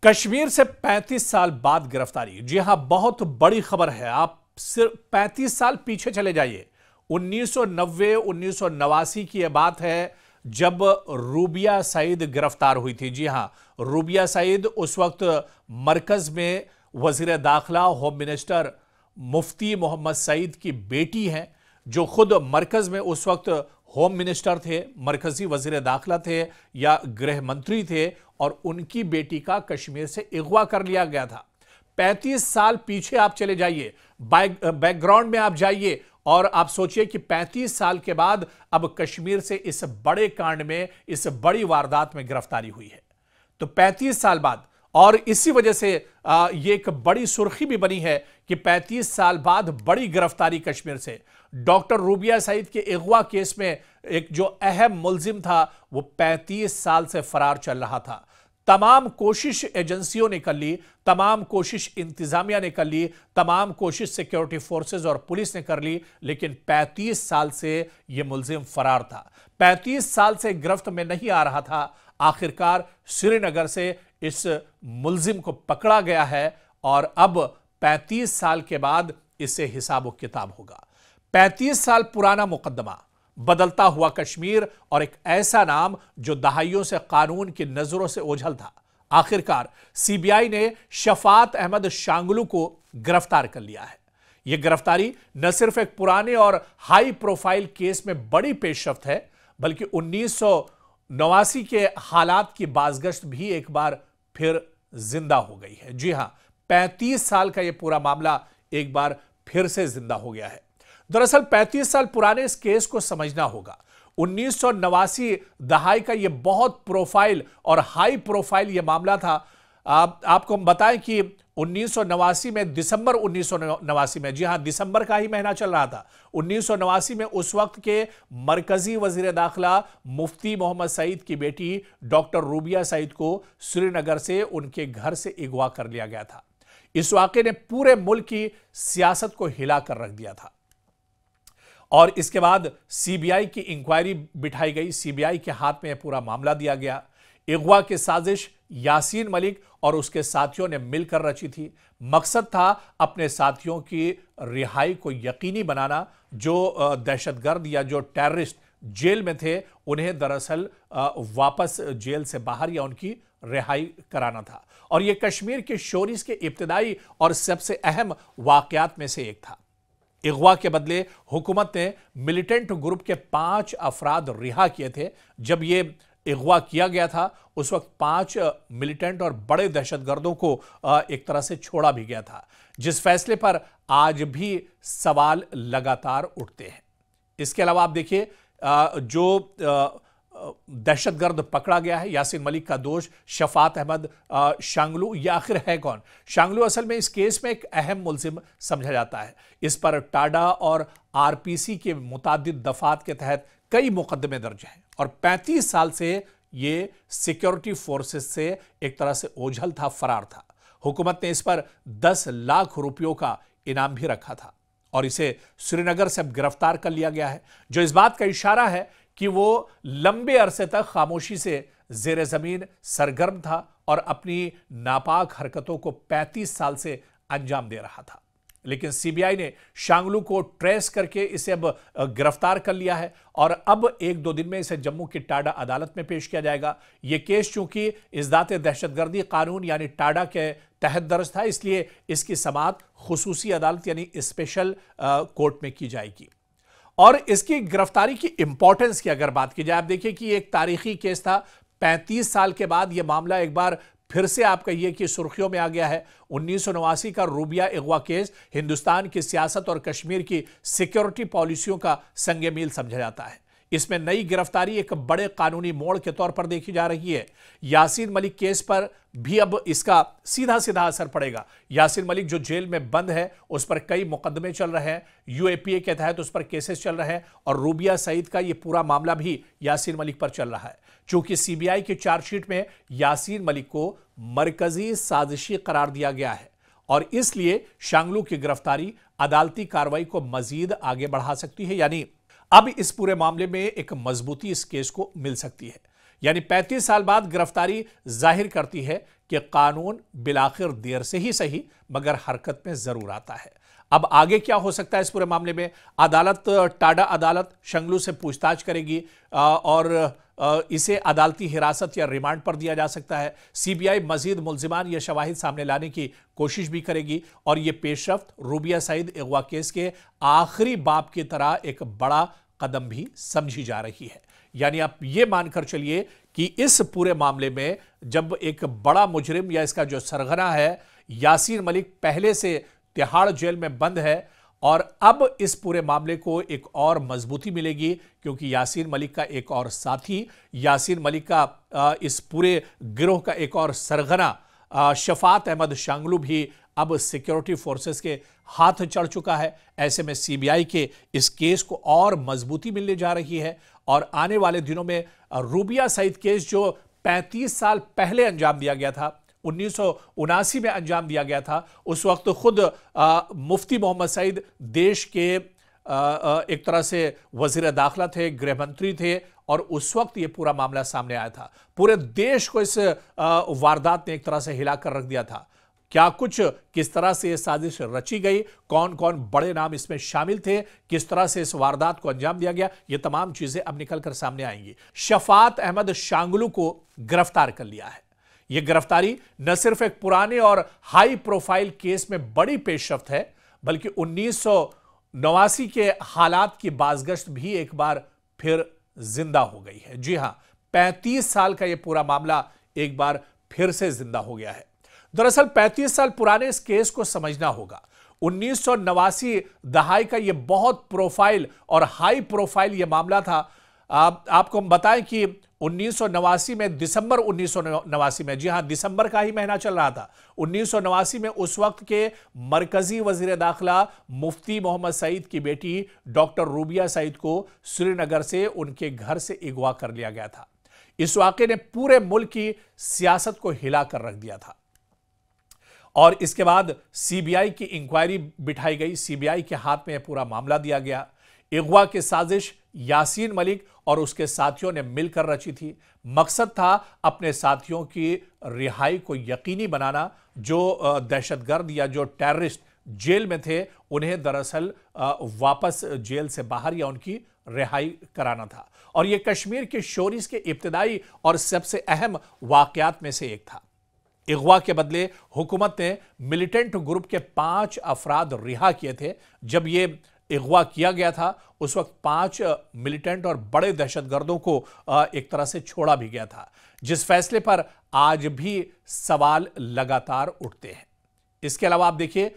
कश्मीर से 35 साल बाद गिरफ्तारी। जी हां, बहुत बड़ी खबर है। आप सिर्फ 35 साल पीछे चले जाइए। 1990 1989 की यह बात है जब रूबिया सईद गिरफ्तार हुई थी। जी हां, रूबिया सईद उस वक्त मरकज में वजीर दाखिला होम मिनिस्टर मुफ्ती मोहम्मद सईद की बेटी हैं, जो खुद मरकज में उस वक्त होम मिनिस्टर थे, मरकजी वजीर दाखिला थे या गृह मंत्री थे, और उनकी बेटी का कश्मीर से अगवा कर लिया गया था। 35 साल पीछे आप चले जाइए, बैकग्राउंड में आप जाइए और आप सोचिए कि 35 साल के बाद अब कश्मीर से इस बड़े कांड में, इस बड़ी वारदात में गिरफ्तारी हुई है। तो 35 साल बाद, और इसी वजह से ये एक बड़ी सुर्खी भी बनी है कि 35 साल बाद बड़ी गिरफ्तारी कश्मीर से। डॉक्टर रूबिया सईद के अगवा केस में एक जो अहम मुलजिम था वो 35 साल से फरार चल रहा था। तमाम कोशिश एजेंसियों ने कर ली, तमाम कोशिश इंतजामिया ने कर ली, तमाम कोशिश सिक्योरिटी फोर्सेस और पुलिस ने कर ली, लेकिन 35 साल से यह मुलजिम फरार था। 35 साल से गिरफ्त में नहीं आ रहा था। आखिरकार श्रीनगर से इस मुलजिम को पकड़ा गया है और अब 35 साल के बाद इससे हिसाब किताब होगा। 35 साल पुराना मुकदमा, बदलता हुआ कश्मीर और एक ऐसा नाम जो दहाइयों से कानून की नजरों से ओझल था। आखिरकार सीबीआई ने शफात अहमद शांगलू को गिरफ्तार कर लिया है। यह गिरफ्तारी न सिर्फ एक पुराने और हाई प्रोफाइल केस में बड़ी पेशरफ्त है, बल्कि 1989 के हालात की बाज़गश्त भी एक बार फिर जिंदा हो गई है। जी हां, 35 साल का यह पूरा मामला एक बार फिर से जिंदा हो गया है। दरअसल 35 साल पुराने इस केस को समझना होगा। 1989 दहाई का यह बहुत प्रोफाइल और हाई प्रोफाइल यह मामला था। आपको हम बताएं कि 1989 में, दिसंबर 1989 में, जी हां, दिसंबर का ही महीना चल रहा था, 1989 में उस वक्त के मरकजी वजीर दाखिला मुफ्ती मोहम्मद सईद की बेटी डॉक्टर रूबिया सईद को श्रीनगर से उनके घर से अगवा कर लिया गया था। इस वाकये ने पूरे मुल्क की सियासत को हिलाकर रख दिया था और इसके बाद सीबीआई की इंक्वायरी बिठाई गई। सीबीआई के हाथ में यह पूरा मामला दिया गया। अगवा की साजिश यासीन मलिक और उसके साथियों ने मिलकर रची थी। मकसद था अपने साथियों की रिहाई को यकीनी बनाना। जो दहशतगर्द या जो टेररिस्ट जेल में थे, उन्हें दरअसल वापस जेल से बाहर या उनकी रिहाई कराना था। और यह कश्मीर के शोरीज के इब्तिदाई और सबसे अहम वाकयात में से एक था। अगवा के बदले हुकूमत ने मिलिटेंट ग्रुप के 5 अफराद रिहा किए थे। जब यह अगवा किया गया था उस वक्त 5 मिलिटेंट और बड़े दहशतगर्दों को एक तरह से छोड़ा भी गया था, जिस फैसले पर आज भी सवाल लगातार उठते हैं। इसके अलावा आप देखिए, जो दहशतगर्द पकड़ा गया है, यासीन मलिक का दोस्त शफात अहमद शांगलू, ये आखिर है कौन? शांगलू असल में इस केस में एक अहम मुलजिम समझा जाता है। इस पर टाडा और आरपीसी के मुतादिद दफात के तहत कई मुकदमे दर्ज हैं और 35 साल से ये सिक्योरिटी फोर्सेस से एक तरह से ओझल था, फरार था। हुकूमत ने इस पर 10 लाख रुपयों का इनाम भी रखा था और इसे श्रीनगर से अब गिरफ्तार कर लिया गया है, जो इस बात का इशारा है कि वो लंबे अरसे तक खामोशी से जेर जमीन सरगर्म था और अपनी नापाक हरकतों को 35 साल से अंजाम दे रहा था। लेकिन सीबीआई ने शांगलू को ट्रेस करके इसे अब गिरफ्तार कर लिया है और अब 1-2 दिन में इसे जम्मू की टाडा अदालत में पेश किया जाएगा। यह केस चूंकि इज़्ज़ात दहशतगर्दी कानून यानी टाडा के तहत दर्ज था, इसलिए इसकी समाअत खुसूसी अदालत यानी स्पेशल कोर्ट में की जाएगी। और इसकी गिरफ्तारी की इंपॉर्टेंस की अगर बात की जाए, आप देखिए कि एक तारीखी केस था। 35 साल के बाद यह मामला एक बार फिर से आप कहिए कि सुर्खियों में आ गया है। 1989 का रूबिया अगवा केस हिंदुस्तान की सियासत और कश्मीर की सिक्योरिटी पॉलिसियों का संग मील समझा जाता है। इसमें नई गिरफ्तारी एक बड़े कानूनी मोड़ के तौर पर देखी जा रही है। यासीन मलिक केस पर भी अब इसका सीधा सीधा असर पड़ेगा। यासीन मलिक जो जेल में बंद है, उस पर कई मुकदमे चल रहे हैं, यूएपीए के तहत उस पर केसेस चल रहे हैं और रूबिया सईद का यह पूरा मामला भी यासीन मलिक पर चल रहा है। चूंकि सीबीआई की चार्जशीट में यासीन मलिक को मरकजी साजिशी करार दिया गया है और इसलिए शांगलू की गिरफ्तारी अदालती कार्रवाई को मजीद आगे बढ़ा सकती है। यानी अब इस पूरे मामले में एक मजबूती इस केस को मिल सकती है। यानी 35 साल बाद गिरफ्तारी जाहिर करती है कि कानून बिलाखिर देर से ही सही मगर हरकत में जरूर आता है। अब आगे क्या हो सकता है इस पूरे मामले में? अदालत, टाडा अदालत शंगलू से पूछताछ करेगी और इसे अदालती हिरासत या रिमांड पर दिया जा सकता है। सीबीआई मजीद मुल्जिमान या शवाहिद सामने लाने की कोशिश भी करेगी और यह पेशरफ्त रूबिया सईद अगवा केस के आखिरी बाब की तरह एक बड़ा कदम भी समझी जा रही है। यानी आप यह मानकर चलिए कि इस पूरे मामले में जब एक बड़ा मुजरिम या इसका जो सरगना है यासीन मलिक पहले से तिहाड़ जेल में बंद है और अब इस पूरे मामले को एक और मजबूती मिलेगी क्योंकि यासीन मलिक का एक और साथी, यासीन मलिक का इस पूरे गिरोह का एक और सरगना शफात अहमद शांगलू भी अब सिक्योरिटी फोर्सेस के हाथ चढ़ चुका है। ऐसे में सीबीआई के इस केस को और मजबूती मिलने जा रही है और आने वाले दिनों में रूबिया सईद केस जो 35 साल पहले अंजाम दिया गया था, 1979 में अंजाम दिया गया था, उस वक्त खुद मुफ्ती मोहम्मद सईद देश के एक तरह से वजीर दाखिला थे, गृह मंत्री थे और उस वक्त ये पूरा मामला सामने आया था। पूरे देश को इस वारदात ने एक तरह से हिलाकर रख दिया था। क्या कुछ, किस तरह से यह साजिश रची गई, कौन कौन बड़े नाम इसमें शामिल थे, किस तरह से इस वारदात को अंजाम दिया गया, ये तमाम चीजें अब निकलकर सामने आएंगी। शफात अहमद शांगलू को गिरफ्तार कर लिया है। यह गिरफ्तारी न सिर्फ एक पुराने और हाई प्रोफाइल केस में बड़ी पेशरफ्त है बल्कि 1989 के हालात की बाजगश्त भी एक बार फिर जिंदा हो गई है। जी हां, 35 साल का यह पूरा मामला एक बार फिर से जिंदा हो गया है। दरअसल 35 साल पुराने इस केस को समझना होगा। 1989 दहाई का यह बहुत प्रोफाइल और हाई प्रोफाइल यह मामला था। आपको हम बताएं कि 1989 में, दिसंबर 1989 में, जी हां दिसंबर का ही महीना चल रहा था, 1989 में उस वक्त के मरकजी वजीर दाखिला मुफ्ती मोहम्मद सईद की बेटी डॉक्टर रूबिया सईद को श्रीनगर से उनके घर से अगवा कर लिया गया था। इस वाकये ने पूरे मुल्क की सियासत को हिलाकर रख दिया था और इसके बाद सीबीआई की इंक्वायरी बिठाई गई, सीबीआई के हाथ में यह पूरा मामला दिया गया। अगवा की साजिश यासीन मलिक और उसके साथियों ने मिलकर रची थी। मकसद था अपने साथियों की रिहाई को यकीनी बनाना। जो दहशतगर्द या जो टेररिस्ट जेल में थे उन्हें दरअसल वापस जेल से बाहर या उनकी रिहाई कराना था और यह कश्मीर के शोरीज के इब्तिदाई और सबसे अहम वाकयात में से एक था। अगवा के बदले हुकूमत ने मिलिटेंट ग्रुप के 5 अफराद रिहा किए थे। जब यह अगवा किया गया था उस वक्त 5 मिलिटेंट और बड़े दहशतगर्दों को एक तरह से छोड़ा भी गया था, जिस फैसले पर आज भी सवाल लगातार उठते हैं। इसके अलावा आप देखिए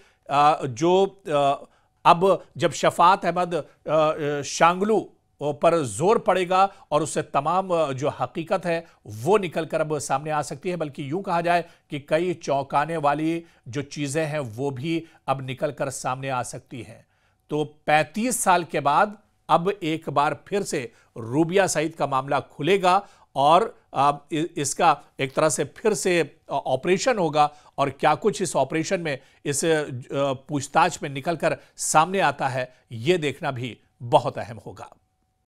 अब जब शफात अहमद शांगलू पर जोर पड़ेगा और उससे तमाम जो हकीकत है वो निकलकर अब सामने आ सकती है, बल्कि यूं कहा जाए कि कई चौंकाने वाली जो चीजें हैं वो भी अब निकलकर सामने आ सकती हैं। तो 35 साल के बाद अब एक बार फिर से रूबिया सईद का मामला खुलेगा और इसका एक तरह से फिर से ऑपरेशन होगा और क्या कुछ इस ऑपरेशन में, इस पूछताछ में निकलकर सामने आता है, यह देखना भी बहुत अहम होगा।